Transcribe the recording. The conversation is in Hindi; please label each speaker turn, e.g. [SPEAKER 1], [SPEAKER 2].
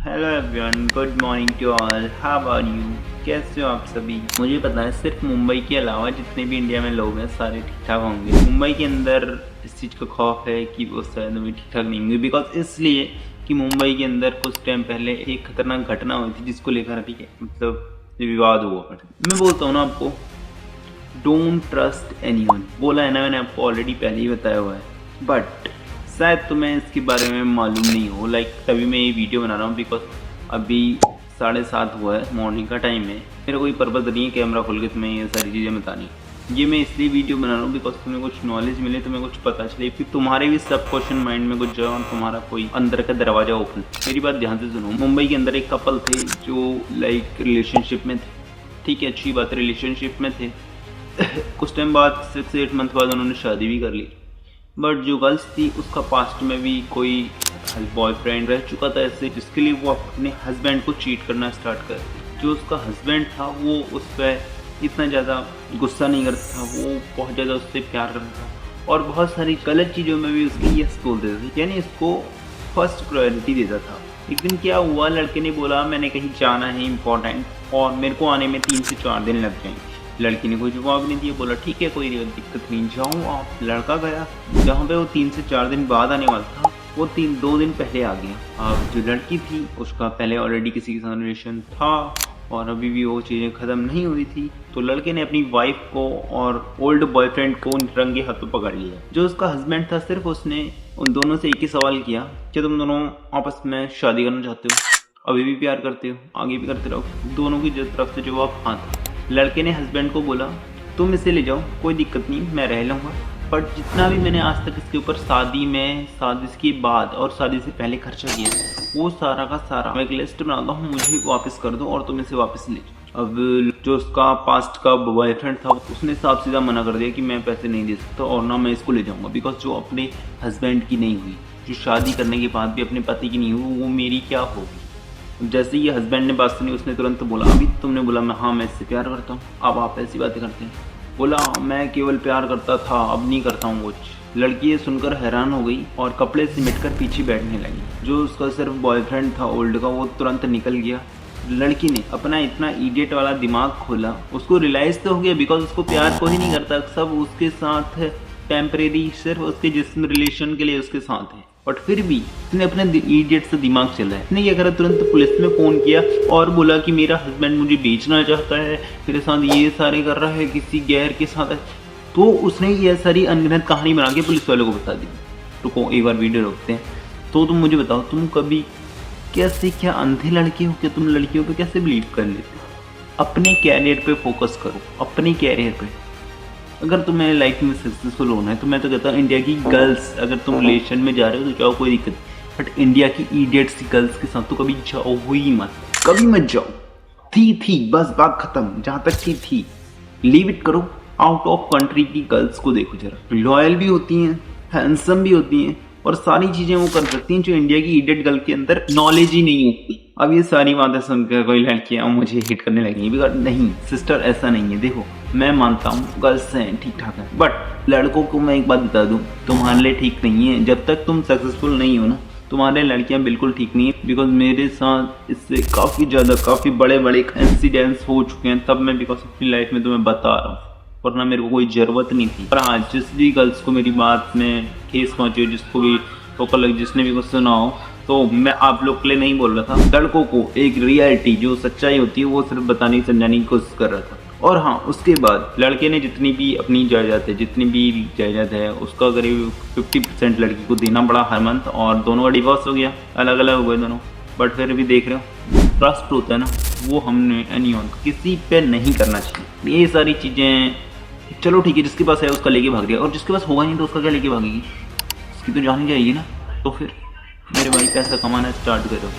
[SPEAKER 1] Hello everyone, good morning to all. How are you? कैसे हो आप सभी? मुझे पता है सिर्फ मुंबई के अलावा जितने भी इंडिया में लोग हैं सारे ठीक ठाक होंगे। मुंबई के अंदर इस चीज़ का खौफ है कि वो शायद भी ठीक ठाक नहीं होंगे, बिकॉज इसलिए कि मुंबई के अंदर कुछ टाइम पहले एक खतरनाक घटना हुई थी जिसको लेकर अभी मतलब विवाद हुआ। मैं बोलता हूँ ना आपको, डोंट ट्रस्ट एनीवन। बोला है ना मैंने आपको ऑलरेडी पहले ही बताया हुआ है, बट शायद तुम्हें इसके बारे में मालूम नहीं हो। तभी मैं ये वीडियो बना रहा हूँ बिकॉज अभी 7:30 हुआ है, मॉर्निंग का टाइम है। मेरा कोई पर्पज़ नहीं है कैमरा खोल के तुम्हें ये सारी चीज़ें बतानी। ये मैं इसलिए वीडियो बना रहा हूँ बिकॉज तुम्हें कुछ नॉलेज मिले, तुम्हें कुछ पता चले, फिर तुम्हारे भी सब क्वेश्चन माइंड में कुछ जाए और तुम्हारा कोई अंदर का दरवाजा ओपन। मेरी बात ध्यान से सुनो। मुंबई के अंदर एक कपल थे जो रिलेशनशिप में थे। ठीक है, अच्छी बात है, रिलेशनशिप में थे। कुछ टाइम बाद 6 से 8 मंथ बाद उन्होंने शादी भी कर ली। बट जो गर्ल्स थी उसका पास्ट में भी कोई बॉयफ्रेंड रह चुका था ऐसे, जिसके लिए वो अपने हस्बैंड को चीट करना स्टार्ट कर दी। जो उसका हस्बैंड था वो उस पर इतना ज़्यादा गुस्सा नहीं करता था, वो बहुत ज़्यादा उससे प्यार करता था और बहुत सारी गलत चीज़ों में भी उसकी यस बोल देते थे, यानी इसको फर्स्ट प्रायोरिटी देता था। एक दिन क्या हुआ, लड़के ने बोला मैंने कहीं जाना है इम्पोर्टेंट और मेरे को आने में 3 से 4 दिन लग जाएंगे। लड़की ने कोई जवाब नहीं दिया, बोला ठीक है कोई दिक्कत नहीं, जाऊँ आप। लड़का गया जहाँ पे वो 3 से 4 दिन बाद आने वाला था, वो 2 दिन पहले आ गया। अब जो लड़की थी उसका पहले ऑलरेडी किसी के साथ रिलेशन था और अभी भी वो चीज़ें ख़त्म नहीं हुई थी। तो लड़के ने अपनी वाइफ को और ओल्ड बॉयफ्रेंड को रंगे हाथों पकड़ लिया। जो उसका हस्बैंड था सिर्फ उसने उन दोनों से एक ही सवाल किया कि तुम दोनों आपस में शादी करना चाहते हो, अभी भी प्यार करते हो, आगे भी करते रहो। दोनों की तरफ से जवाब हाँ था। लड़के ने हस्बैंड को बोला तुम इसे ले जाओ, कोई दिक्कत नहीं, मैं रह लूँगा, बट जितना भी मैंने आज तक इसके ऊपर शादी के बाद और शादी से पहले खर्चा किया वो सारा का सारा मैं एक लिस्ट बनाता हूँ, मुझे वापस कर दो और तुम इसे वापस ले जाओ। अब जो उसका पास्ट का बॉयफ्रेंड था उसने साफ सीधा मना कर दिया कि मैं पैसे नहीं दे सकता और ना मैं इसको ले जाऊँगा, बिकॉज जो अपने हस्बैंड की नहीं हुई, जो शादी करने के बाद भी अपने पति की नहीं हुई, वो मेरी क्या होगी। जैसे ही हस्बैंड ने बात सुनी उसने तुरंत बोला अभी तुमने बोला मैं इससे प्यार करता हूँ, अब आप ऐसी बातें करते हैं। बोला मैं केवल प्यार करता था, अब नहीं करता हूँ कुछ। लड़की ये सुनकर हैरान हो गई और कपड़े सिमट कर पीछे बैठने लगी। जो उसका सिर्फ बॉयफ्रेंड था ओल्ड का, वो तुरंत निकल गया। लड़की ने अपना इतना इडियट वाला दिमाग खोला, उसको रियलाइज़ तो हो गया बिकॉज उसको प्यार को ही नहीं करता, सब उसके साथ है टेम्परेरी, सिर्फ उसके जिस्म रिलेशन के लिए उसके साथ है। बट फिर भी उसने अपने इडियट से दिमाग चलाया। उसने क्या करा, तुरंत पुलिस में फ़ोन किया और बोला कि मेरा हस्बैंड मुझे बेचना चाहता है, मेरे साथ ये सारे कर रहा है, किसी गैर के साथ है। तो उसने ये सारी अनगिनत कहानी बना के पुलिस वालों को बता दी। रुको एक बार वीडियो रोकते हैं। तो तुम मुझे बताओ, तुम कभी कैसे, क्या अंधे लड़के हो क्या? तुम लड़कियों पे कैसे बिलीव कर लेते हो? अपने कैरियर पे फोकस करो, अपने कैरियर पे। अगर तुम्हें लाइफ में सक्सेसफुल होना है तो मैं तो कहता हूँ इंडिया की गर्ल्स, अगर तुम रिलेशन में जा रहे हो तो जाओ, कोई दिक्कत नहीं, बट इंडिया की इडियट्स गर्ल्स के साथ तो कभी जाओ ही मत, कभी मत जाओ। थी बस, बात खत्म। जहाँ तक की थी लीव इट करो। आउट ऑफ कंट्री की गर्ल्स को देखो जरा, लॉयल भी होती हैं, हैंडसम भी होती हैं और सारी चीज़ें वो कर सकती हैं जो इंडिया की इडियट गर्ल के अंदर नॉलेज ही नहीं होती। अब ये सारी बातें सुनकर कोई लड़कियाँ मुझे हिट करने लगेंगी, बिकॉज नहीं सिस्टर, ऐसा नहीं है। देखो मैं मानता हूँ गर्ल्स हैं ठीक ठाक है, बट लड़कों को मैं एक बात बता दूँ, तुम्हारे लिए ठीक नहीं है। जब तक तुम सक्सेसफुल नहीं हो ना, तुम्हारे लड़कियां बिल्कुल ठीक नहीं है। बिकॉज मेरे साथ इससे काफ़ी बड़े इंसिडेंट्स हो चुके हैं, तब मैं बिकॉज अपनी लाइफ में तुम्हें बता रहा हूँ, वरना मेरे को कोई ज़रूरत नहीं थी। पर हाँ, जिस भी गर्ल्स को मेरी बात में ठेस पहुँची हो, जिसको भी ठोकर लगी, जिसने भी कुछ सुना हो, तो मैं आप लोग के लिए नहीं बोल रहा था। लड़कों को एक रियलिटी जो सच्चाई होती है वो सिर्फ बताने समझाने की कोशिश कर रहा था। और हाँ, उसके बाद लड़के ने जितनी भी अपनी जायदाद है उसका करीब 50% लड़की को देना पड़ा हर मंथ, और दोनों का डिवोर्स हो गया, अलग अलग हो गए दोनों। बट फिर भी देख रहे हो, ट्रस्ट होता है ना, वो हमने एनीवन किसी पे नहीं करना चाहिए। ये सारी चीज़ें चलो ठीक है, जिसके पास है उसका लेके भाग दिया, और जिसके पास होगा नहीं तो उसका क्या लेके भागेगी, उसकी तो जानी जाएगी ना। तो फिर मेरे भाई पैसा कमाना स्टार्ट करो।